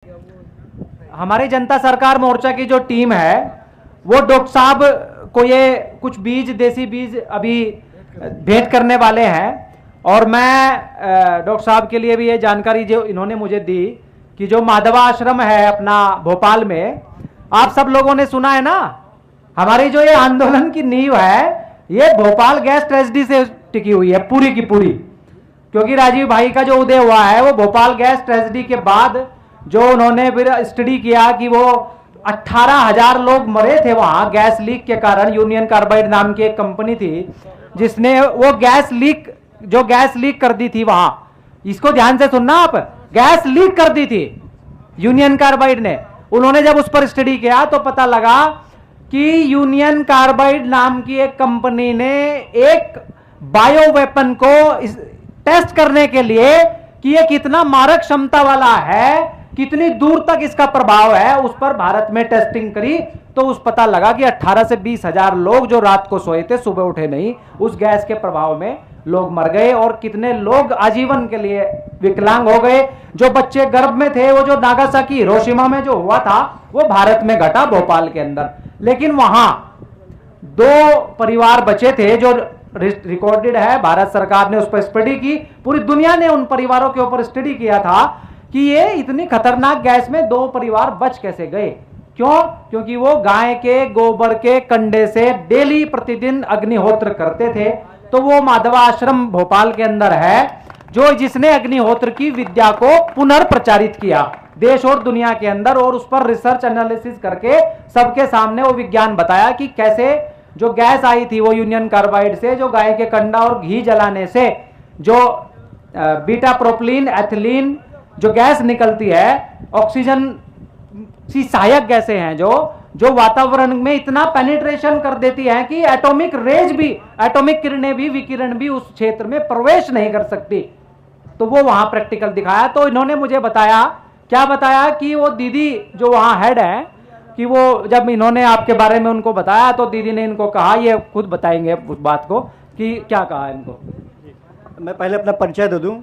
हमारी जनता सरकार मोर्चा की जो टीम है वो डॉक्टर साहब को ये कुछ बीज, देसी बीज अभी भेंट करने वाले हैं। और मैं डॉक्टर साहब के लिए भी ये जानकारी जो इन्होंने मुझे दी कि जो माधवा आश्रम है अपना भोपाल में, आप सब लोगों ने सुना है ना, हमारी जो ये आंदोलन की नींव है ये भोपाल गैस ट्रेजेडी से टिकी हुई है पूरी की पूरी। क्योंकि राजीव भाई का जो उदय हुआ है वो भोपाल गैस ट्रेजेडी के बाद जो उन्होंने फिर स्टडी किया कि वो 18,000 लोग मरे थे वहां गैस लीक के कारण। यूनियन कार्बाइड नाम की एक कंपनी थी जिसने वो गैस लीक कर दी थी वहां। इसको ध्यान से सुनना आप, गैस लीक कर दी थी यूनियन कार्बाइड ने। उन्होंने जब उस पर स्टडी किया तो पता लगा कि यूनियन कार्बाइड नाम की एक कंपनी ने एक बायो वेपन को टेस्ट करने के लिए कि ये कितना मारक क्षमता वाला है, कितनी दूर तक इसका प्रभाव है, उस पर भारत में टेस्टिंग करी तो उस पता लगा कि 18 से 20,000 लोग जो रात को सोए थे सुबह उठे नहीं, उस गैस के प्रभाव में लोग मर गए और कितने लोग आजीवन के लिए विकलांग हो गए। जो बच्चे गर्भ में थे, वो जो नागासाकी हिरोशिमा में जो हुआ था वो भारत में घटा, भोपाल के अंदर। लेकिन वहां 2 परिवार बचे थे जो रिकॉर्डेड है, भारत सरकार ने उस पर स्टडी की, पूरी दुनिया ने उन परिवारों के ऊपर स्टडी किया था कि ये इतनी खतरनाक गैस में 2 परिवार बच कैसे गए। क्यों? क्योंकि वो गाय के गोबर के कंडे से डेली प्रतिदिन अग्निहोत्र करते थे। तो वो माधवा आश्रम भोपाल के अंदर है जो जिसने अग्निहोत्र की विद्या को पुनर्प्रचारित किया देश और दुनिया के अंदर, और उस पर रिसर्च एनालिसिस करके सबके सामने वो विज्ञान बताया कि कैसे जो गैस आई थी वो यूनियन कार्बाइड से, जो गाय के कंडा और घी जलाने से जो बीटा प्रोपिलीन एथिलीन जो गैस निकलती है, ऑक्सीजन सी सहायक गैसें हैं जो वातावरण में इतना पेनिट्रेशन कर देती हैं कि एटॉमिक रेज भी, एटॉमिक किरणें भी, विकिरण भी उस क्षेत्र में प्रवेश नहीं कर सकती। तो वो वहां प्रैक्टिकल दिखाया। तो इन्होंने मुझे बताया, क्या बताया कि वो दीदी जो वहां हेड है कि वो जब इन्होंने आपके बारे में उनको बताया तो दीदी ने इनको कहा, ये खुद बताएंगे उस बात को कि क्या कहा इनको। मैं पहले अपना परिचय दे दूं।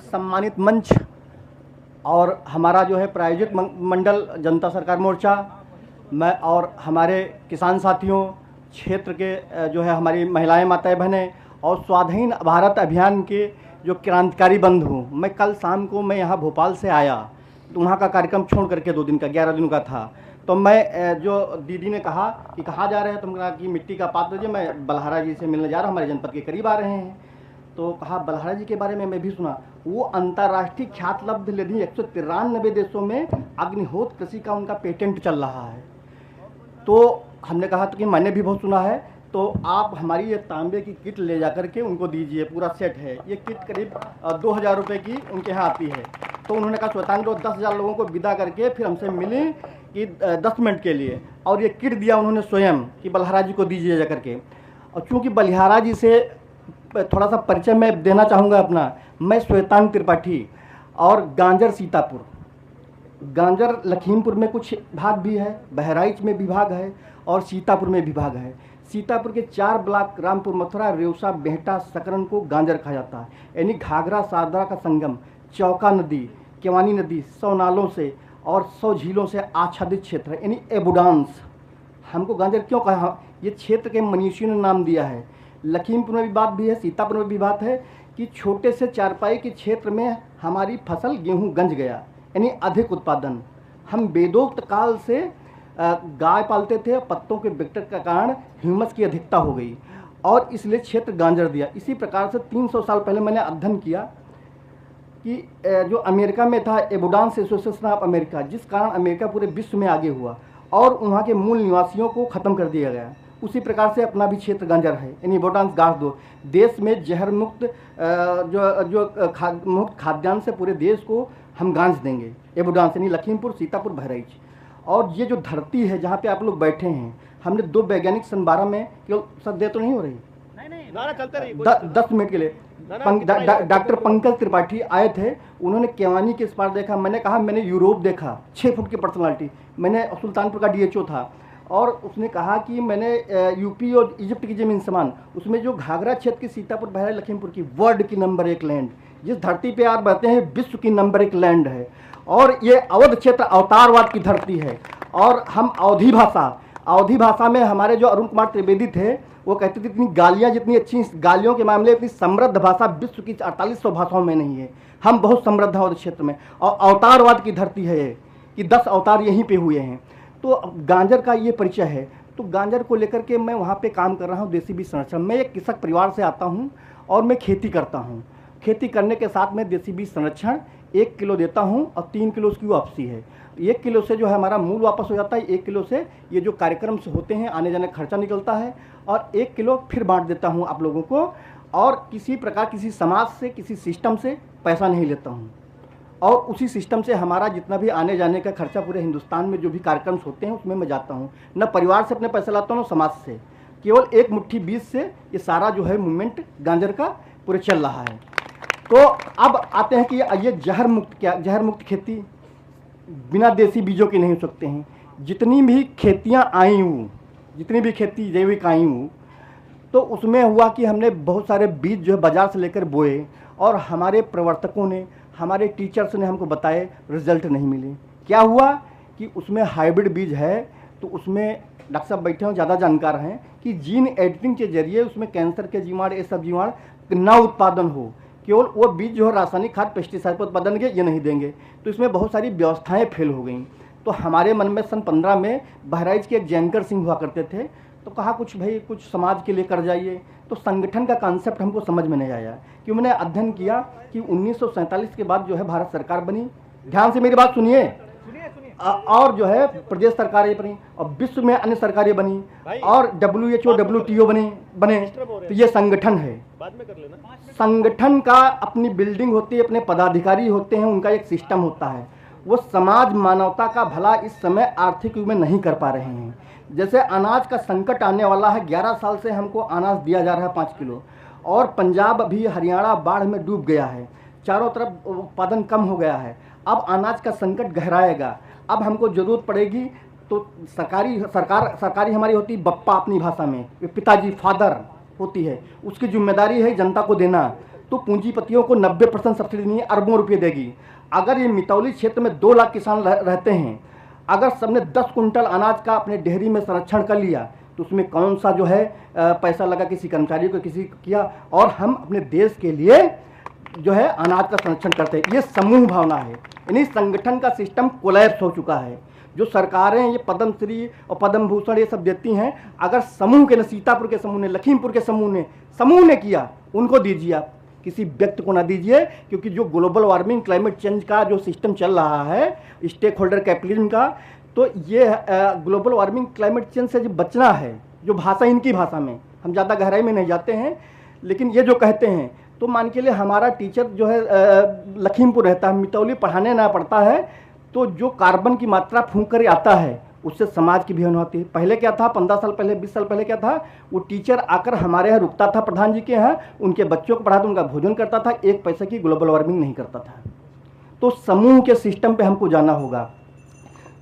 सम्मानित मंच और हमारा जो है प्रायोजित मंडल जनता सरकार मोर्चा, मैं और हमारे किसान साथियों, क्षेत्र के जो है हमारी महिलाएं, माताएं, बहनें और स्वाधीन भारत अभियान के जो क्रांतिकारी बंधु हूँ। मैं कल शाम को मैं यहाँ भोपाल से आया तो वहाँ का कार्यक्रम छोड़ करके 2 दिन का 11 दिनों का था। तो मैं जो दीदी ने कहा कि कहाँ जा रहे हैं, तुम कहा कि मिट्टी का पात्र दीजिए, मैं बलहारा जी से मिलने जा रहा हूँ, हमारे जनपद के करीब आ रहे हैं। तो कहा बलहारा जी के बारे में मैं भी सुना, वो अंतर्राष्ट्रीय ख्यातलब्ध निधि 193 देशों में अग्निहोत्र कृषि का उनका पेटेंट चल रहा है। तो हमने कहा कि मैंने भी बहुत सुना है, तो आप हमारी ये तांबे की किट ले जा करके उनको दीजिए, पूरा सेट है। ये किट करीब 2,000 रुपये की उनके यहाँ आती है। तो उन्होंने कहा स्वतंत्र तो 10,000 लोगों को विदा करके फिर हमसे मिले कि 10 मिनट के लिए, और ये किट दिया उन्होंने स्वयं कि बलहारा जी को दीजिए जा करके। और चूँकि बलहारा जी से थोड़ा सा परिचय मैं देना चाहूँगा अपना। मैं श्वेतांग त्रिपाठी और गांजर सीतापुर, गांजर लखीमपुर में कुछ भाग भी है, बहराइच में विभाग है और सीतापुर में विभाग है। सीतापुर के 4 ब्लॉक रामपुर, मथुरा, रेवसा, बेहटा, सकरन को गांजर कहा जाता है। यानी घाघरा सारदा का संगम, चौका नदी, केवानी नदी 100 नालों से और 100 झीलों से आच्छादित क्षेत्र है, यानी एबुडांस। हमको गांजर क्यों कहा, ये क्षेत्र के मनीषियों ने नाम दिया है। लखीमपुर में भी बात भी है, सीतापुर में भी बात है कि छोटे से चारपाई के क्षेत्र में हमारी फसल गेहूं गंज गया, यानी अधिक उत्पादन। हम वेदोक्त काल से गाय पालते थे, पत्तों के विघटन के कारण ह्यूमस की अधिकता हो गई और इसलिए क्षेत्र गांजर दिया। इसी प्रकार से 300 साल पहले मैंने अध्ययन किया कि जो अमेरिका में था एबुडांस एसोसिएशन ऑफ अमेरिका, जिस कारण अमेरिका पूरे विश्व में आगे हुआ और वहाँ के मूल निवासियों को ख़त्म कर दिया गया। उसी प्रकार से अपना भी क्षेत्र गांजर है, यानी एबुडांस गांज दो। देश में जहर मुक्त मुक्त खाद्यान्न से पूरे देश को हम गांज देंगे। एबुडांस यानी लखीमपुर, सीतापुर, बहराइच। और ये जो धरती है जहाँ पे आप लोग बैठे हैं, हमने 2 वैज्ञानिक सन 12 में, केवल सद्य तो नहीं हो रही, चलते रहिए 10 मिनट के लिए। डॉक्टर पंकज त्रिपाठी आए थे, उन्होंने केवानी के इस पार देखा। मैंने कहा मैंने यूरोप देखा, 6 फुट की पर्सनालिटी। मैंने सुल्तानपुर का DHO था और उसने कहा कि मैंने यूपी और इजिप्ट की जमीन समान, उसमें जो घाघरा क्षेत्र की सीतापुर, बहराइच, लखीमपुर की वर्ल्ड की नंबर 1 लैंड, जिस धरती पे आप रहते हैं विश्व की नंबर 1 लैंड है, और ये अवध क्षेत्र अवतारवाद की धरती है। और हम अवधी भाषा में हमारे जो अरुण कुमार त्रिवेदी थे वो कहते थे इतनी गालियाँ, जितनी अच्छी गालियों के मामले इतनी समृद्ध भाषा विश्व की 4800 भाषाओं में नहीं है। हम बहुत समृद्ध हैं अवध क्षेत्र में, और अवतारवाद की धरती है ये, कि 10 अवतार यहीं पे हुए हैं। तो गांजर का ये परिचय है। तो गांजर को लेकर के मैं वहाँ पे काम कर रहा हूँ देसी बीज संरक्षण। मैं एक कृषक परिवार से आता हूँ और मैं खेती करता हूँ। खेती करने के साथ में देसी बीज संरक्षण 1 किलो देता हूँ और 3 किलो उसकी वापसी है। 1 किलो से जो है हमारा मूल वापस हो जाता है, 1 किलो से ये जो कार्यक्रम से होते हैं आने जाने का खर्चा निकलता है, और 1 किलो फिर बांट देता हूँ आप लोगों को। और किसी प्रकार किसी समाज से, किसी सिस्टम से पैसा नहीं लेता हूँ, और उसी सिस्टम से हमारा जितना भी आने जाने का खर्चा पूरे हिंदुस्तान में जो भी कार्यक्रम होते हैं उसमें मैं जाता हूँ। न परिवार से अपने पैसा लाता हूँ, न समाज से, केवल एक मुट्ठी बीज से ये सारा जो है मूवमेंट गांजर का पूरे चल रहा है। तो अब आते हैं कि ये जहर मुक्त खेती बिना देसी बीजों के नहीं हो सकते हैं। जितनी भी खेतियाँ आई हूँ, जितनी भी खेती जैविक आई हूँ, तो उसमें हुआ कि हमने बहुत सारे बीज जो है बाज़ार से लेकर बोए, और हमारे प्रवर्तकों ने, हमारे टीचर्स ने हमको बताए, रिजल्ट नहीं मिले। क्या हुआ कि उसमें हाइब्रिड बीज है, तो उसमें डॉक्टर साहब बैठे हो ज़्यादा जानकार हैं कि जीन एडिटिंग के जरिए उसमें कैंसर के जीवाणु, ये सब जीवाणु ना उत्पादन हो। केवल वो बीज जो है रासायनिक खाद पेस्टिसाइड पर उत्पादन के ये नहीं देंगे, तो इसमें बहुत सारी व्यवस्थाएं फेल हो गई। तो हमारे मन में सन 15 में बहराइच के एक जैनकर सिंह हुआ करते थे, तो कहा कुछ भाई कुछ समाज के लिए कर जाइए। तो संगठन का कॉन्सेप्ट हमको समझ में नहीं आया, कि मैंने अध्ययन किया कि 1947 के बाद जो है भारत सरकार बनी, ध्यान से मेरी बात सुनिए, और जो है प्रदेश सरकारें बनी, और विश्व में अन्य सरकारें बनी, और WHO WTO बने। तो ये संगठन है। संगठन का अपनी बिल्डिंग होती है, अपने पदाधिकारी होते हैं, उनका एक सिस्टम होता है। वो समाज मानवता का भला इस समय आर्थिक युग में नहीं कर पा रहे हैं। जैसे अनाज का संकट आने वाला है, 11 साल से हमको अनाज दिया जा रहा है 5 किलो, और पंजाब भी, हरियाणा बाढ़ में डूब गया है, चारों तरफ उत्पादन कम हो गया है। अब अनाज का संकट गहराएगा, अब हमको ज़रूरत पड़ेगी। तो सरकारी हमारी होती बप्पा अपनी भाषा में, पिताजी, फादर होती है, उसकी जिम्मेदारी है जनता को देना। तो पूंजीपतियों को 90% सब्सिडी नहीं, अरबों रुपये देगी। अगर ये मितौली क्षेत्र में 2 लाख किसान रहते हैं, अगर सबने 10 कुंटल अनाज का अपने डेयरी में संरक्षण कर लिया, तो उसमें कौन सा जो है पैसा लगा किसी कर्मचारी को, किसी किया, और हम अपने देश के लिए जो है अनाज का संरक्षण करते हैं। ये समूह भावना है, यानी संगठन का सिस्टम कोलैप्स हो चुका है। जो सरकारें ये पद्मश्री और पद्म भूषण ये सब देती हैं, अगर समूह के, न सीतापुर के समूह ने, लखीमपुर के समूह ने किया, उनको दीजिए आप, किसी व्यक्ति को ना दीजिए। क्योंकि जो ग्लोबल वार्मिंग, क्लाइमेट चेंज का जो सिस्टम चल रहा है, स्टेक होल्डर कैपिटलिज्म का, तो ये ग्लोबल वार्मिंग, क्लाइमेट चेंज से जो बचना है, जो भाषा इनकी भाषा में, हम ज़्यादा गहराई में नहीं जाते हैं, लेकिन ये जो कहते हैं, तो मान के लिए हमारा टीचर जो है लखीमपुर रहता है, मितौली पढ़ाने ना पड़ता है, तो जो कार्बन की मात्रा फूंक कर आता है, उससे समाज की भी हानि होती है। पहले क्या था, 15 साल पहले, 20 साल पहले क्या था, वो टीचर आकर हमारे यहाँ रुकता था, प्रधान जी के यहाँ, उनके बच्चों को पढ़ाता, उनका भोजन करता था, 1 पैसे की ग्लोबल वार्मिंग नहीं करता था। तो समूह के सिस्टम पे हमको जाना होगा।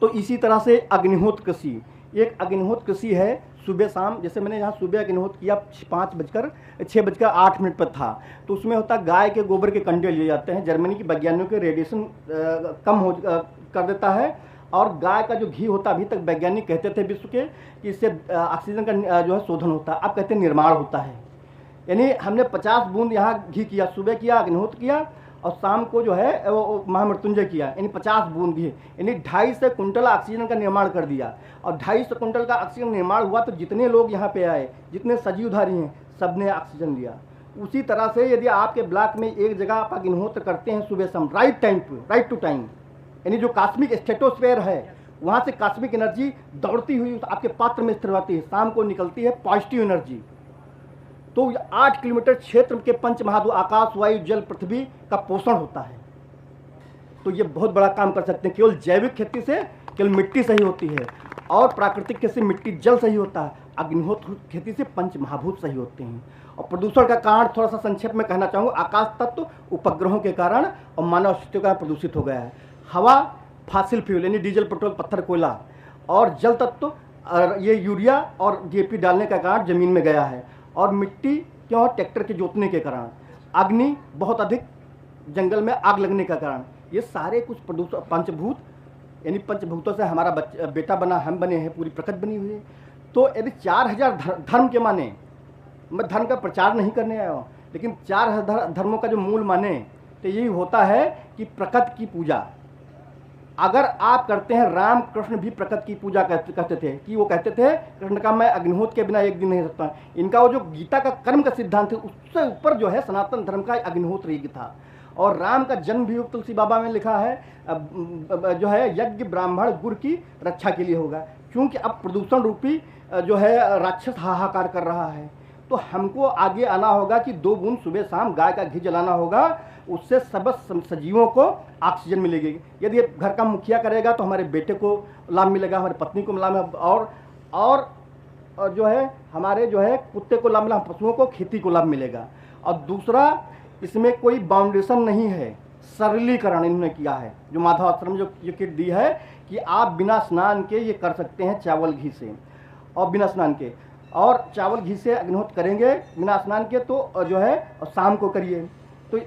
तो इसी तरह से अग्निहोत्र कृषि, एक अग्निहोत्र कृषि है, सुबह शाम, जैसे मैंने यहाँ सुबह अग्निहोत्र किया 6:08 पर था, तो उसमें होता गाय के गोबर के कंडे लिए जाते हैं। जर्मनी के वैज्ञानिकों के रेडिएशन कम कर देता है, और गाय का जो घी होता, अभी तक वैज्ञानिक कहते थे विश्व के कि इससे ऑक्सीजन का जो है शोधन होता है, अब कहते हैं निर्माण होता है। यानी हमने 50 बूंद यहाँ घी किया, सुबह किया अग्निहोत्र किया, और शाम को जो है वो महामृत्युंजय किया, यानी 50 बूंद घी, यानी 250 कुंटल ऑक्सीजन का निर्माण कर दिया। और 250 कुंटल का ऑक्सीजन निर्माण हुआ, तो जितने लोग यहाँ पे आए, जितने सजीवधारी हैं, सब ने ऑक्सीजन लिया। उसी तरह से यदि आपके ब्लॉक में एक जगह आप अग्निहोत्र करते हैं सुबह शाम, राइट टाइम पे, राइट टू टाइम, यानी जो कॉस्मिक स्ट्रेटोस्फेयर है, वहाँ से कॉस्मिक एनर्जी दौड़ती हुई आपके पात्र में स्थिर होती है, शाम को निकलती है पॉजिटिव एनर्जी। तो 8 किलोमीटर क्षेत्र के पंच महाभूत, आकाश, वायु, जल, पृथ्वी का पोषण होता है। तो ये बहुत बड़ा काम कर सकते हैं। केवल जैविक खेती से केवल मिट्टी सही होती है, और प्राकृतिक खेती से मिट्टी, जल सही होता है। अग्निहोत्र खेती से पंच महाभूत सही होते हैं। और प्रदूषण का कारण थोड़ा सा संक्षेप में कहना चाहूँगा, आकाश तत्व उपग्रहों के कारण और मानव अस्तित्व का प्रदूषित हो गया है। हवा फॉसिल फ्यूल, यानी डीजल, पेट्रोल, पत्थर, कोयला, और जल तत्व ये यूरिया और DAP डालने का कारण जमीन में गया है। और मिट्टी क्यों, ट्रैक्टर के जोतने के कारण। अग्नि बहुत अधिक जंगल में आग लगने का कारण, ये सारे कुछ प्रदूषण पंचभूत, यानी पंचभूतों से हमारा बेटा बना, हम बने हैं, पूरी प्रकृति बनी हुई है। तो यदि 4000 धर्म के माने, मैं धर्म का प्रचार नहीं करने आया हूँ, लेकिन 4000 धर्मों का जो मूल माने तो यही होता है कि प्रकृति की पूजा अगर आप करते हैं। राम कृष्ण भी प्रकृति की पूजा करते थे, कि वो कहते थे कृष्ण का मैं अग्निहोत्र के बिना एक दिन नहीं सकता। इनका वो जो गीता का कर्म का सिद्धांत है उससे ऊपर जो है सनातन धर्म का अग्निहोत्र यज्ञ था। और राम का जन्म भी तुलसी बाबा में लिखा है जो है यज्ञ ब्राह्मण गुरु की रक्षा के लिए होगा, क्योंकि अब प्रदूषण रूपी जो है राक्षस हाहाकार कर रहा है। तो हमको आगे आना होगा कि 2 बूंद सुबह शाम गाय का घी जलाना होगा, उससे सब सजीवों को ऑक्सीजन मिलेगी। यदि घर का मुखिया करेगा तो हमारे बेटे को लाभ मिलेगा, हमारी पत्नी को लाभ, और जो है हमारे जो है कुत्ते को लाभ मिलेगा, पशुओं को, खेती को लाभ मिलेगा। और दूसरा, इसमें कोई बाउंडेशन नहीं है, सरलीकरण इन्होंने किया है। जो माधव आश्रम जो ये किट दी है कि आप बिना स्नान के ये कर सकते हैं चावल घी से, और बिना स्नान के, और चावल घी से अग्निहोत्र करेंगे बिना स्नान के तो जो है शाम को करिए। तो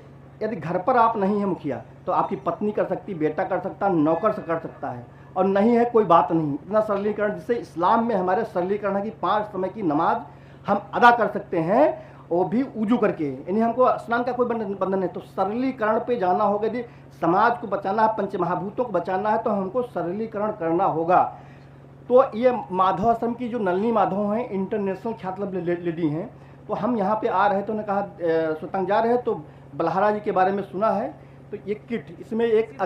यदि घर पर आप नहीं है मुखिया तो आपकी पत्नी कर सकती, बेटा कर सकता, नौकर से कर सकता है, और नहीं है कोई बात नहीं। इतना सरलीकरण, जिससे इस्लाम में हमारे सरलीकरण है कि 5 समय की नमाज हम अदा कर सकते हैं, वो भी उजू करके, यानी हमको स्नान का कोई बंधन है। तो सरलीकरण पे जाना होगा। यदि समाज को बचाना है, पंचमहाभूतों को बचाना है, तो हमको सरलीकरण करना होगा। तो ये माधव आश्रम की जो नलिनी माधव हैं, इंटरनेशनल ख्याति लेडी हैं, तो हम यहाँ पे आ रहे तो उन्होंने कहा सुतंग जा रहे हैं, तो बलहारा जी के बारे में सुना है। तो ये किट, इसमें एक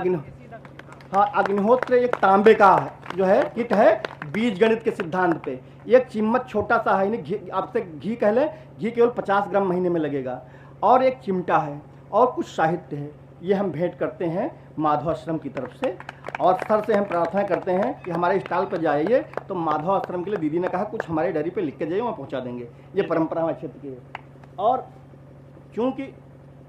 अग्निहोत्र एक तांबे का जो है किट है, बीज गणित के सिद्धांत पे। एक चिम्मच छोटा सा है, यानी आपसे घी कह लें, घी केवल 50 ग्राम महीने में लगेगा, और एक चिमटा है, और कुछ साहित्य है। ये हम भेंट करते हैं माधव आश्रम की तरफ से, और सर से हम प्रार्थना करते हैं कि हमारे स्टॉल पर जाइए तो माधव आश्रम के लिए दीदी ने कहा कुछ हमारी डायरी पे लिख के जाइए, वहाँ पहुँचा देंगे। ये परंपरा हमारे क्षेत्र की है। और चूँकि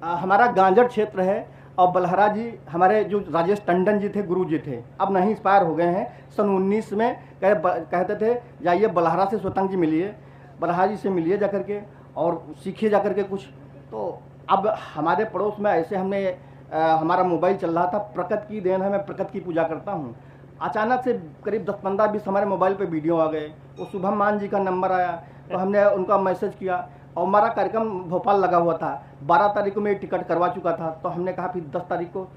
हमारा गांजर क्षेत्र है, और बलहारा जी हमारे जो राजेश टंडन जी थे, गुरु जी थे, अब नहीं एक्सपायर हो गए हैं। सन 19 में कहते थे जाइए बलहारा से स्वतंत्र जी मिलिए, बलहारा जी से मिलिए जाकर के और सीखिए जाकर के कुछ। तो अब हमारे पड़ोस में ऐसे हमने हमारा मोबाइल चल रहा था, प्रकृति की देन है, मैं प्रकृति की पूजा करता हूँ। अचानक से करीब 10-15-20 हमारे मोबाइल पे वीडियो आ गए। वो शुभम मान जी का नंबर आया, तो हमने उनका मैसेज किया, और हमारा कार्यक्रम भोपाल लगा हुआ था। 12 तारीख को मैं टिकट करवा चुका था, तो हमने कहा फिर 10 तारीख को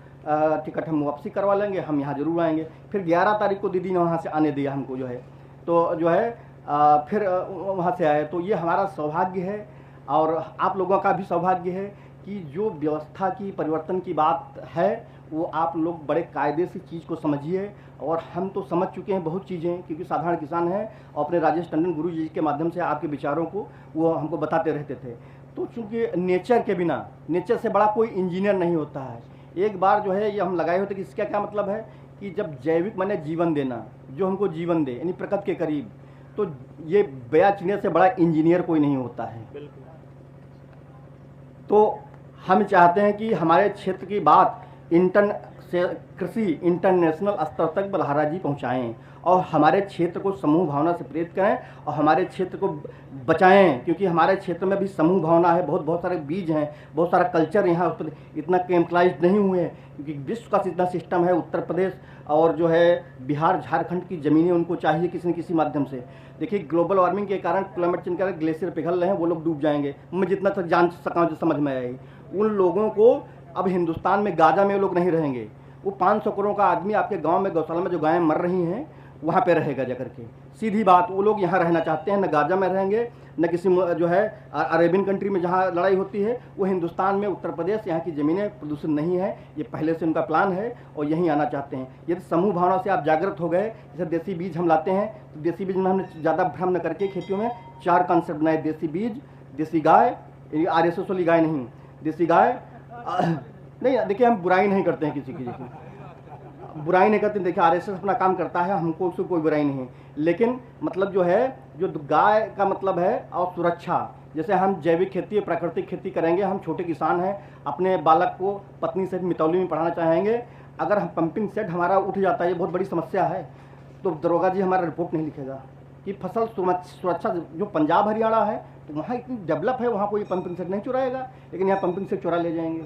टिकट हम वापसी करवा लेंगे, हम यहाँ जरूर आएंगे। फिर 11 तारीख को दीदी ने वहाँ से आने दिया हमको जो है, तो जो है फिर वहाँ से आए। तो ये हमारा सौभाग्य है, और आप लोगों का भी सौभाग्य है कि जो व्यवस्था की परिवर्तन की बात है वो आप लोग बड़े कायदे से चीज़ को समझिए। और हम तो समझ चुके हैं बहुत चीज़ें, क्योंकि साधारण किसान हैं, और अपने राजेश टंडन गुरु जी के माध्यम से आपके विचारों को वो हमको बताते रहते थे। तो चूँकि नेचर के बिना, नेचर से बड़ा कोई इंजीनियर नहीं होता है। एक बार जो है ये हम लगाए होते कि इसका क्या मतलब है कि जब जैविक माने जीवन देना, जो हमको जीवन दे, यानी प्रकृति के करीब, तो ये बया चीने से बड़ा इंजीनियर कोई नहीं होता है। तो हम चाहते हैं कि हमारे क्षेत्र की बात कृषि इंटरनेशनल स्तर तक बलहारा जी पहुंचाएं, और हमारे क्षेत्र को समूह भावना से प्रेरित करें, और हमारे क्षेत्र को बचाएं, क्योंकि हमारे क्षेत्र में भी समूह भावना है। बहुत सारे बीज हैं, बहुत सारा कल्चर यहाँ उस पर इतना केमिकलाइज नहीं हुए हैं, क्योंकि विश्व का इतना सिस्टम है। उत्तर प्रदेश और जो है बिहार झारखंड की ज़मीनें उनको चाहिए किसी न किसी माध्यम से। देखिए ग्लोबल वार्मिंग के कारण, क्लाइमेट चेंज के कारण ग्लेशियर पिघल रहे हैं, वो लोग डूब जाएंगे। मैं जितना तक जान सका जो समझ में आई, उन लोगों को अब हिंदुस्तान में गाजा में लोग नहीं रहेंगे। वो 500 करोड़ का आदमी आपके गांव में गौशाला में जो गायें मर रही हैं वहाँ पे रहेगा जाकर के। सीधी बात, वो लोग यहाँ रहना चाहते हैं, न गाजा में रहेंगे, न किसी जो है अरेबियन कंट्री में जहाँ लड़ाई होती है। वो हिंदुस्तान में उत्तर प्रदेश, यहाँ की ज़मीनें प्रदूषित नहीं है, ये पहले से उनका प्लान है, और यहीं आना चाहते हैं। यदि समूह भावना से आप जागृत हो गए, जैसे देसी बीज हम लाते हैं, तो देसी बीज में हमने ज़्यादा भ्रम न करके खेतियों में 4 कॉन्सेप्ट बनाए। देसी बीज, देसी गाय, RSS वाली गाय नहीं, देसी गाय नहीं। देखिए हम बुराई नहीं करते हैं, किसी की बुराई नहीं करते। देखिए RSS अपना काम करता है, हमको उससे कोई बुराई नहीं है, लेकिन मतलब जो है, जो गाय का मतलब है और सुरक्षा। जैसे हम जैविक खेती, प्राकृतिक खेती करेंगे, हम छोटे किसान हैं, अपने बालक को पत्नी से मितौली में पढ़ाना चाहेंगे, अगर हम पंपिंग सेट हमारा उठ जाता है, ये बहुत बड़ी समस्या है, तो दरोगा जी हमारा रिपोर्ट नहीं लिखेगा कि फसल सुरक्षा। जो पंजाब हरियाणा है तो वहाँ इतनी डेवलप है, वहाँ कोई पंपिंग सेट नहीं चुराएगा, लेकिन यहाँ पंपिंग सेट चुरा ले जाएंगे।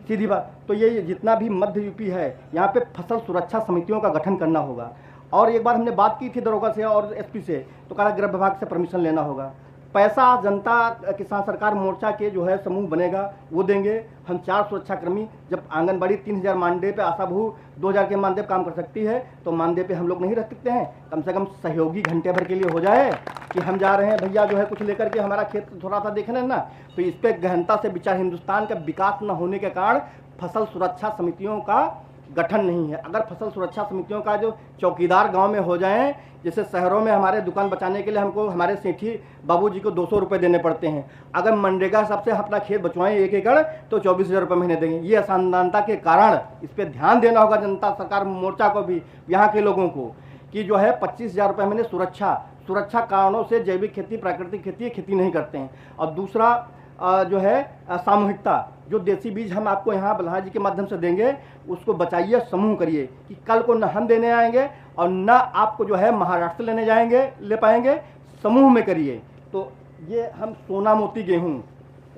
सीधी बात। तो ये जितना भी मध्य यूपी है, यहाँ पे फसल सुरक्षा समितियों का गठन करना होगा। और एक बार हमने बात की थी दरोगा से और एसपी से, तो कहा गृह विभाग से परमिशन लेना होगा। पैसा जनता किसान सरकार मोर्चा के जो है समूह बनेगा वो देंगे। हम 4 सुरक्षाकर्मी, जब आंगनबाड़ी 3000 मानदेय पे, आशा बहू 2000 के मानदेय काम कर सकती है, तो मानदेय पे हम लोग नहीं रख सकते हैं? कम से कम सहयोगी घंटे भर के लिए हो जाए कि हम जा रहे हैं भैया जो है कुछ लेकर के, हमारा खेत थोड़ा सा देखना है ना। तो इस पर गहनता से विचार। हिंदुस्तान का विकास न होने के कारण फसल सुरक्षा समितियों का गठन नहीं है। अगर फसल सुरक्षा समितियों का जो चौकीदार गांव में हो जाएं, जैसे शहरों में हमारे दुकान बचाने के लिए हमको हमारे सेठी बाबूजी को 200 रुपये देने पड़ते हैं, अगर मनरेगा सबसे अपना खेत बचवाएं 1 एकड़ तो 24,000 रुपये महीने देंगे। ये असमानता के कारण इस पर ध्यान देना होगा जनता सरकार मोर्चा को भी, यहाँ के लोगों को, कि जो है 25,000 रुपये महीने सुरक्षा कारणों से जैविक खेती, प्राकृतिक खेती नहीं करते हैं। और दूसरा जो है सामूहिकता, जो देसी बीज हम आपको यहाँ बल्हा जी के माध्यम से देंगे उसको बचाइए, समूह करिए, कि कल को न हम देने आएंगे और न आपको जो है महाराष्ट्र ले पाएंगे, समूह में करिए। तो ये हम सोना मोती गेहूँ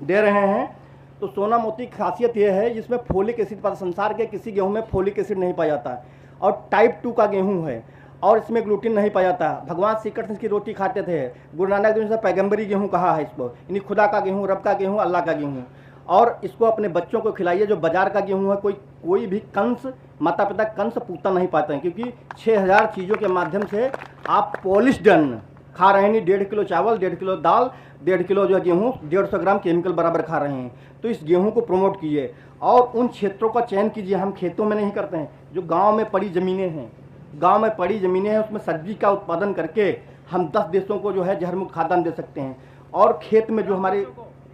दे रहे हैं। तो सोना मोती की खासियत ये है जिसमें फोलिक एसिड, संसार के किसी गेहूँ में फोलिक एसिड नहीं पाया जाता है, और टाइप 2 का गेहूँ है, और इसमें ग्लूटीन नहीं पाया जाता। भगवान श्री कृष्ण इसकी रोटी खाते थे। गुरु नानक देव ने पैगंबरी गेहूँ कहा है इसको, यानी खुदा का गेहूँ, रब का गेहूँ, अल्लाह का गेहूँ। और इसको अपने बच्चों को खिलाइए। जो बाजार का गेहूँ है, कोई भी कंस, माता पिता कंस पूतना नहीं पाते हैं, क्योंकि 6000 चीज़ों के माध्यम से आप पॉलिश्ड अन्न खा रहे हैं। नहीं 1.5 किलो चावल, 1.5 किलो दाल, 1.5 किलो जो है गेहूँ, 150 ग्राम केमिकल बराबर खा रहे हैं। तो इस गेहूँ को प्रमोट कीजिए और उन क्षेत्रों का चयन कीजिए। हम खेतों में नहीं करते हैं, जो गाँव में पड़ी ज़मीनें हैं, उसमें सब्जी का उत्पादन करके हम 10 देशों को जो है जहर मुक्त खाद्यान्न दे सकते हैं। और खेत में जो हमारे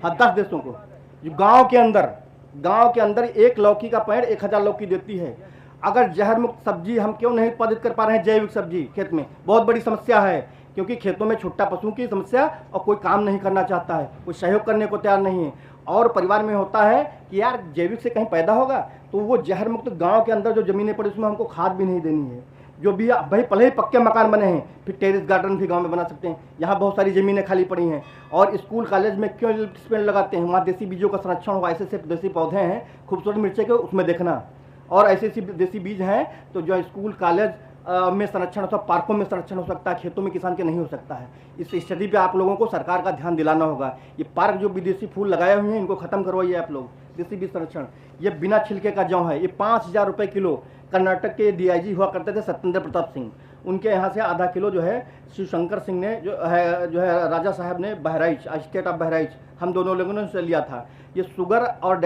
10 देशों को, जो गांव के अंदर एक लौकी का पेड़ 1000 लौकी देती है। अगर जहर मुक्त सब्जी हम क्यों नहीं उत्पादित कर पा रहे हैं? जैविक सब्जी खेत में बहुत बड़ी समस्या है, क्योंकि खेतों में छुट्टा पशुओं की समस्या, और कोई काम नहीं करना चाहता है, कोई सहयोग करने को तैयार नहीं है। और परिवार में होता है कि यार जैविक से कहीं पैदा होगा, तो वो जहर मुक्त गाँव के अंदर जो ज़मीनें पड़ी उसमें हमको खाद भी नहीं देनी है। जो भी भाई पहले ही पक्के मकान बने हैं, फिर टेरेस गार्डन भी गांव में बना सकते हैं। यहाँ बहुत सारी ज़मीनें खाली पड़ी हैं। और स्कूल कॉलेज में क्यों पेड़ लगाते हैं? वहाँ देसी बीजों का संरक्षण हो। ऐसे देसी पौधे हैं खूबसूरत मिर्चे के, उसमें देखना। और ऐसे देसी बीज हैं तो जो स्कूल कॉलेज में संरक्षण हो सकता, पार्कों में संरक्षण हो सकता है, खेतों में किसान के नहीं हो सकता है। इस स्थिति पे आप लोगों को सरकार का ध्यान दिलाना होगा। ये पार्क जो विदेशी फूल लगाए हुए हैं इनको खत्म करवाइए आप लोग। देसी बीज संरक्षण, ये बिना छिलके का जौ है, ये 5000 रुपये किलो। कर्नाटक के DIG हुआ करते थे सत्येंद्र प्रताप सिंह, उनके यहाँ से आधा किलो जो है शिवशंकर सिंह ने जो है राजा साहब ने बहराइच, स्टेट ऑफ बहराइच, हम दोनों लोगों ने लिया था। ये शुगर और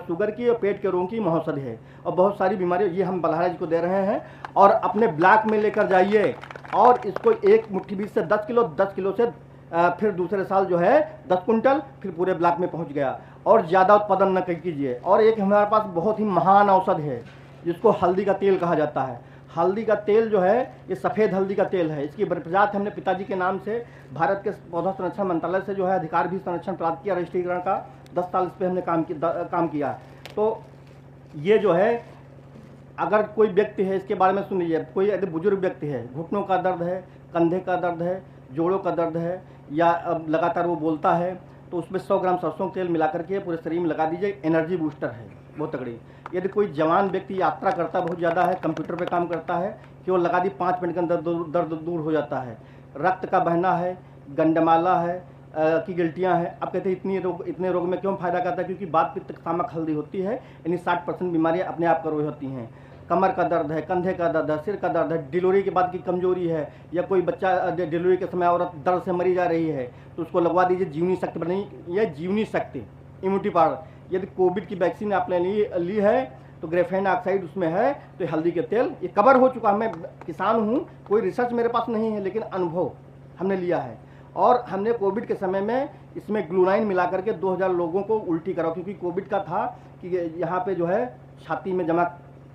शुगर की और पेट के रोगों की औषधि है, और बहुत सारी बीमारियाँ, ये हम बलहाराज को दे रहे हैं। और अपने ब्लॉक में लेकर जाइए और इसको एक मुट्ठी बीज से 10 किलो से फिर दूसरे साल जो है 10 कुंटल, फिर पूरे ब्लॉक में पहुँच गया। और ज़्यादा उत्पादन न कीजिए। और एक हमारे पास बहुत ही महान औषध है जिसको हल्दी का तेल कहा जाता है। हल्दी का तेल जो है ये सफ़ेद हल्दी का तेल है। इसकी प्रजाति हमने पिताजी के नाम से भारत के पौधा संरक्षण मंत्रालय से जो है अधिकार भी संरक्षण प्राप्त किया, रजिस्ट्रीकरण का 10 साल इस पर हमने काम किया। तो ये जो है अगर कोई व्यक्ति है, इसके बारे में सुन लीजिए, कोई यदि बुजुर्ग व्यक्ति है, घुटनों का दर्द है, कंधे का दर्द है, जोड़ों का दर्द है, या लगातार वो बोलता है, तो उसमें 100 ग्राम सरसों तेल मिला करके पूरे शरीर में लगा दीजिए। एनर्जी बूस्टर है, बहुत तगड़ी। यदि कोई जवान व्यक्ति यात्रा करता बहुत ज़्यादा है, कंप्यूटर पे काम करता है, कि वो लगा दी 5 मिनट के अंदर दर्द दूर हो जाता है। रक्त का बहना है, गंडमाला है की गिल्टियाँ हैं। अब कहते हैं इतने रोग में क्यों फ़ायदा करता है? क्योंकि बात पित्त कामक हल्दी होती है, यानी 60% बीमारियाँ अपने आप करोड़ होती हैं। कमर का दर्द है, कंधे का दर्द है, सिर का दर्द है, डिलीवरी के बाद की कमजोरी है, या कोई बच्चा डिलीवरी के समय औरत दर्द से मरी जा रही है, तो उसको लगवा दीजिए जीवनी शक्ति बनी। यह जीवनी शक्ति इम्यूनिटी पावर। यदि कोविड की वैक्सीन आपने ली है तो ग्रेफेन ऑक्साइड उसमें है, तो हल्दी के तेल ये कवर हो चुका। मैं किसान हूँ, कोई रिसर्च मेरे पास नहीं है, लेकिन अनुभव हमने लिया है। और हमने कोविड के समय में इसमें ग्लूनाइन मिला करके 2000 लोगों को उल्टी कराओ, क्योंकि कोविड का था कि यहाँ पे जो है छाती में जमा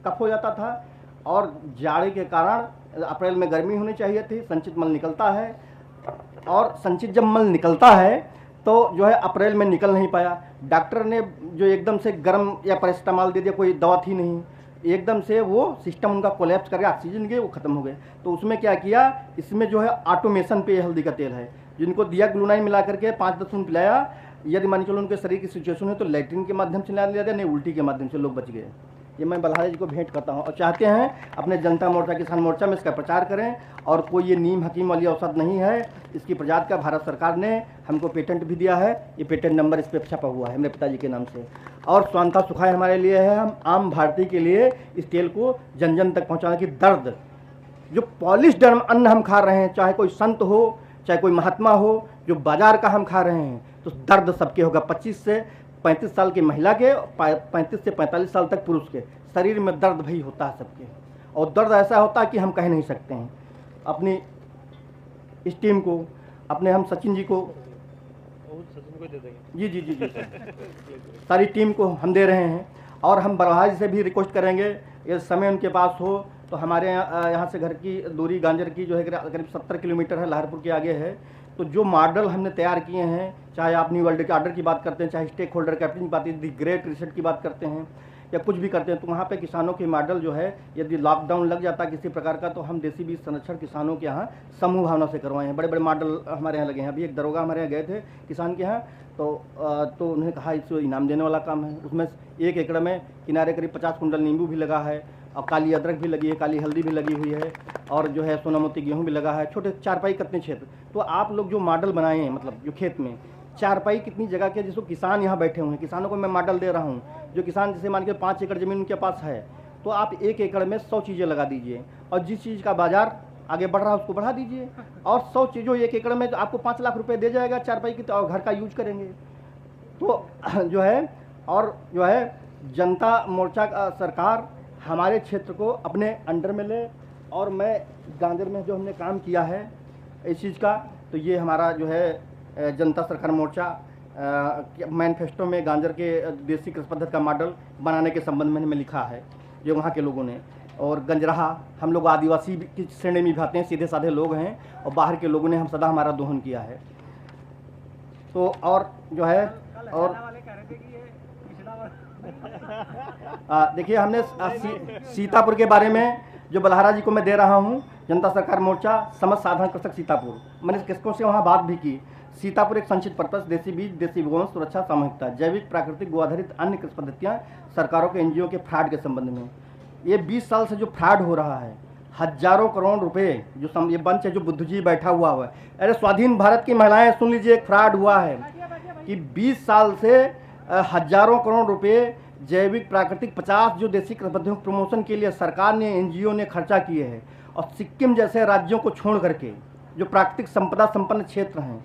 कफ हो जाता था, और जाड़े के कारण अप्रैल में गर्मी होनी चाहिए थी, संचित मल निकलता है, और संचित जब मल निकलता है तो जो है अप्रैल में निकल नहीं पाया। डॉक्टर ने जो एकदम से गर्म या पैरासिटामॉल दे दिया, कोई दवा थी नहीं, एकदम से वो सिस्टम उनका कोलैप्स करके ऑक्सीजन के वो खत्म हो गए। तो उसमें क्या किया, इसमें जो है ऑटोमेशन पे हल्दी का तेल है, जिनको दिया ग्लूनाइन मिला करके 5-10 मिनट पिलाया, यदि मान के चलो उनके शरीर की सिचुएशन है तो लैट्रिन के माध्यम से लिया जाए, नहीं उल्टी के माध्यम से लोग बच गए। ये मैं बलहारा जी को भेंट करता हूँ और चाहते हैं अपने जनता मोर्चा किसान मोर्चा में इसका प्रचार करें। और कोई ये नीम हकीम वाली औषध नहीं है, इसकी प्रजाति का भारत सरकार ने हमको पेटेंट भी दिया है। ये पेटेंट नंबर इस पर छपा हुआ है मेरे पिताजी के नाम से। और स्वांता सुखाय हमारे लिए है, हम आम भारतीय के लिए इस तेल को जन जन तक पहुँचाने की दर्द, जो पॉलिश्ड अन्न हम खा रहे हैं, चाहे कोई संत हो चाहे कोई महात्मा हो, जो बाजार का हम खा रहे हैं, तो दर्द सबके होगा। 25 से 35 साल की महिला के, 35 से 45 साल तक पुरुष के शरीर में दर्द भी होता है सबके। और दर्द ऐसा होता है कि हम कह नहीं सकते हैं। अपनी इस टीम को, अपने हम सचिन जी को दे देंगे। जी सारी टीम को हम दे रहे हैं। और हम बलहारा जी से भी रिक्वेस्ट करेंगे, यदि समय उनके पास हो तो हमारे यहाँ से घर की दूरी गांजर की जो है करीब 70 किलोमीटर है, लहरपुर के आगे है। तो जो मॉडल हमने तैयार किए हैं, चाहे आप न्यू वर्ल्ड के ऑर्डर की बात करते हैं, चाहे स्टेक होल्डर कैप्टन की बात, दी ग्रेट रिसेट की बात करते हैं, या कुछ भी करते हैं, तो वहाँ पे किसानों के मॉडल जो है, यदि लॉकडाउन लग जाता है किसी प्रकार का, तो हम देसी बीज संरक्षण किसानों के यहाँ समूह भावना से करवाए हैं। बड़े बड़े मॉडल हमारे यहाँ लगे हैं। अभी एक दरोगा हमारे यहाँ गए थे किसान के यहाँ, तो उन्होंने कहा इसको इनाम देने वाला काम है। उसमें 1 एकड़ में किनारे करीब 50 कुंटल नींबू भी लगा है, और काली अदरक भी लगी है, काली हल्दी भी लगी हुई है, और जो है सोनामोती गेहूँ भी लगा है। छोटे चारपाई कितने क्षेत्र, तो आप लोग जो मॉडल बनाए हैं, मतलब जो खेत में चारपाई कितनी जगह के, जिसको किसान यहाँ बैठे हुए हैं, किसानों को मैं मॉडल दे रहा हूँ। जो किसान जैसे मान के 5 एकड़ ज़मीन उनके पास है, तो आप 1 एकड़ में 100 चीज़ें लगा दीजिए, और जिस चीज़ का बाजार आगे बढ़ रहा है उसको बढ़ा दीजिए। और 100 चीज़ों 1 एकड़ में तो आपको 5 लाख रुपए दे जाएगा चारपाई की, और घर का यूज करेंगे। तो जो है, और जो है जनता मोर्चा का सरकार हमारे क्षेत्र को अपने अंडर में ले। और मैं गांजर में जो हमने काम किया है इस चीज़ का, तो ये हमारा जो है जनता सरकार मोर्चा मैनिफेस्टो में गांजर के देसी कृषि पद्धति का मॉडल बनाने के संबंध में लिखा है, जो वहाँ के लोगों ने। और गंजराहा, हम लोग आदिवासी की श्रेणी में भी आते हैं, सीधे साधे लोग हैं, और बाहर के लोगों ने हम सदा हमारा दोहन किया है। तो और जो है, और देखिए हमने सीतापुर के बारे में जो बलहारा जी को मैं दे रहा हूँ, जनता सरकार मोर्चा समझ साधारण कृषक सीतापुर, मैंने किसकों से वहाँ बात भी की। सीतापुर एक संचित पर्पस, देसी बीज, देसी गोवंश सुरक्षा, सामूहिकता, जैविक प्राकृतिक गो आधारित अन्य कृषि पद्धतियाँ, सरकारों के एनजीओ के फ्रॉड के संबंध में। ये 20 साल से जो फ्रॉड हो रहा है, हजारों करोड़ रुपए, जो ये बंच है जो बुद्ध जी बैठा हुआ है। अरे स्वाधीन भारत की महिलाएं सुन लीजिए, एक फ्रॉड हुआ है कि 20 साल से हजारों करोड़ रुपए जैविक प्राकृतिक 50 जो देसी कृषि पद्धतियों के प्रमोशन के लिए सरकार ने, एनजीओ ने खर्चा किए हैं। और सिक्किम जैसे राज्यों को छोड़ करके जो प्राकृतिक संपदा संपन्न क्षेत्र हैं,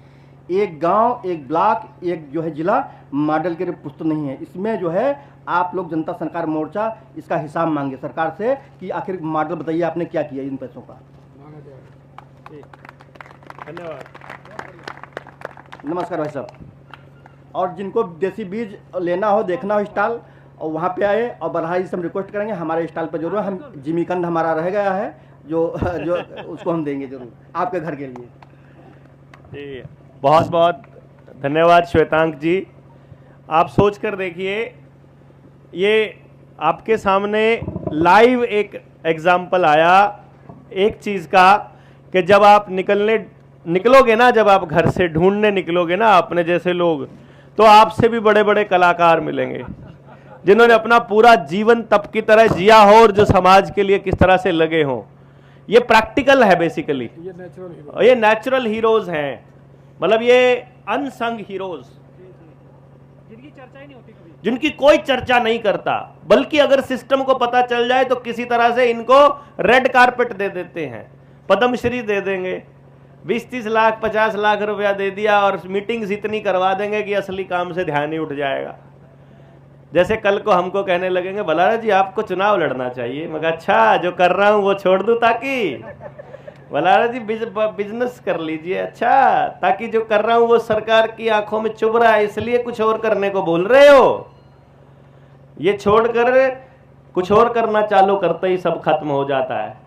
एक गांव, एक ब्लॉक, एक जो है जिला मॉडल के लिए पुस्तक नहीं है। इसमें जो है आप लोग जनता सरकार मोर्चा इसका हिसाब मांगे सरकार से कि आखिर मॉडल बताइए आपने क्या किया इन पैसों का। धन्यवाद। नमस्कार भाई साहब। और जिनको देसी बीज लेना हो, देखना हो स्टॉल, और वहाँ पे आए, और बलहारा जी से हम रिक्वेस्ट करेंगे हमारे स्टॉल पर जरूर। हम जिमीकंद हमारा रह गया है जो उसको हम देंगे जरूर आपके घर के लिए। जी बहुत बहुत धन्यवाद श्वेतांक जी। आप सोच कर देखिए, ये आपके सामने लाइव एक एग्जाम्पल आया एक चीज़ का, कि जब आप निकलोगे ना, जब आप घर से ढूंढने निकलोगे ना अपने जैसे लोग, तो आपसे भी बड़े बड़े कलाकार मिलेंगे जिन्होंने अपना पूरा जीवन तप की तरह जिया हो, और जो समाज के लिए किस तरह से लगे हों। ये प्रैक्टिकल है बेसिकली, ये नेचुरल हीरोज हैं, मतलब ये अनसंग हीरोज, जिनकी चर्चा ही नहीं होती कभी, जिनकी कोई चर्चा नहीं करता, बल्कि अगर सिस्टम को पता चल जाए तो किसी तरह से इनको रेड कारपेट दे देते हैं, पद्मश्री दे देंगे, 20-30 लाख 50 लाख रुपया दे दिया, और मीटिंग्स इतनी करवा देंगे कि असली काम से ध्यान ही उठ जाएगा। जैसे कल को हमको कहने लगेंगे, बलहारा जी आपको चुनाव लड़ना चाहिए। मैं कहा अच्छा, जो कर रहा हूं वो छोड़ दूं, ताकि बलहारा जी बिजनेस कर लीजिए। अच्छा, ताकि जो कर रहा हूं वो सरकार की आंखों में चुभ रहा है, इसलिए कुछ और करने को बोल रहे हो। ये छोड़कर कुछ और करना चालू करते ही सब खत्म हो जाता है।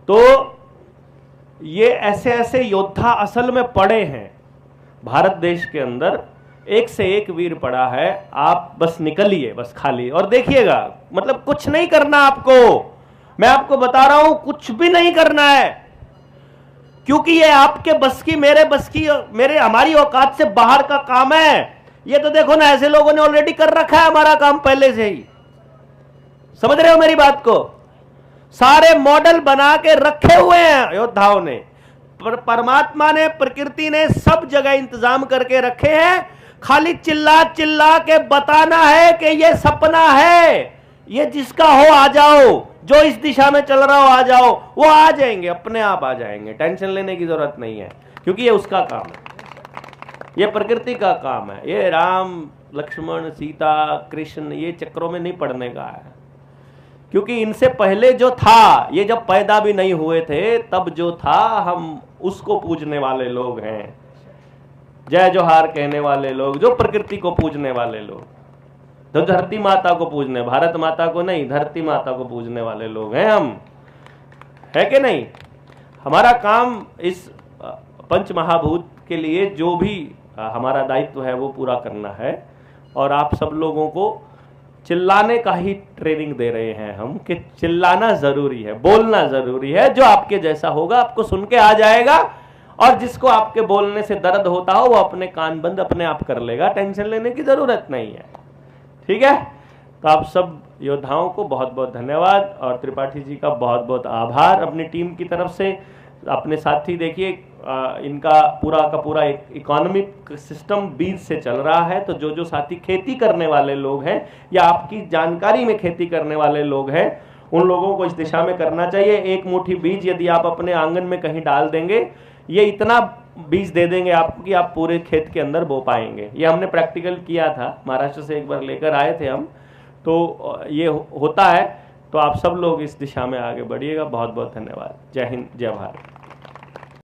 तो ये ऐसे ऐसे योद्धा असल में पड़े हैं भारत देश के अंदर, एक से एक वीर पड़ा है। आप बस निकलिए, बस खाली, और देखिएगा, मतलब कुछ नहीं करना आपको, मैं आपको बता रहा हूं, कुछ भी नहीं करना है। क्योंकि ये आपके बस की, मेरे बस की, मेरे हमारी औकात से बाहर का काम है। ये तो देखो ना, ऐसे लोगों ने ऑलरेडी कर रखा है हमारा काम पहले से ही। समझ रहे हो मेरी बात को? सारे मॉडल बना के रखे हुए हैं योद्धाओं ने, परमात्मा ने, प्रकृति ने सब जगह इंतजाम करके रखे हैं। खाली चिल्ला चिल्ला के बताना है कि ये सपना है, ये जिसका हो आ जाओ, जो इस दिशा में चल रहा हो आ जाओ। वो आ जाएंगे, अपने आप आ जाएंगे, टेंशन लेने की जरूरत नहीं है, क्योंकि ये उसका काम है, ये प्रकृति का काम है। ये राम लक्ष्मण सीता कृष्ण ये चक्रों में नहीं पड़ने का है, क्योंकि इनसे पहले जो था, ये जब पैदा भी नहीं हुए थे तब जो था, हम उसको पूजने वाले लोग हैं, जय जोहार कहने वाले लोग, जो प्रकृति को पूजने वाले लोग, तो धरती माता को पूजने, भारत माता को नहीं, धरती माता को पूजने वाले लोग हैं हम, है कि नहीं? हमारा काम इस पंच महाभूत के लिए जो भी हमारा दायित्व है वो पूरा करना है। और आप सब लोगों को चिल्लाने का ही ट्रेनिंग दे रहे हैं हम, कि चिल्लाना जरूरी है, बोलना जरूरी है। जो आपके जैसा होगा आपको सुन के आ जाएगा, और जिसको आपके बोलने से दर्द होता हो वो अपने कान बंद अपने आप कर लेगा, टेंशन लेने की जरूरत नहीं है। ठीक है? तो आप सब योद्धाओं को बहुत बहुत धन्यवाद, और त्रिपाठी जी का बहुत बहुत आभार अपनी टीम की तरफ से। अपने साथी देखिए, इनका पूरा का पूरा एक इकोनॉमिक सिस्टम बीज से चल रहा है। तो जो जो साथी खेती करने वाले लोग हैं या आपकी जानकारी में खेती करने वाले लोग हैं, उन लोगों को इस दिशा में करना चाहिए। एक मुट्ठी बीज यदि आप अपने आंगन में कहीं डाल देंगे, ये इतना बीज दे देंगे आपको कि आप पूरे खेत के अंदर बो पाएंगे। ये हमने प्रैक्टिकल किया था, महाराष्ट्र से एक बार लेकर आए थे हम, तो ये होता है। तो आप सब लोग इस दिशा में आगे बढ़िएगा। बहुत बहुत धन्यवाद। जय हिंद, जय भारत।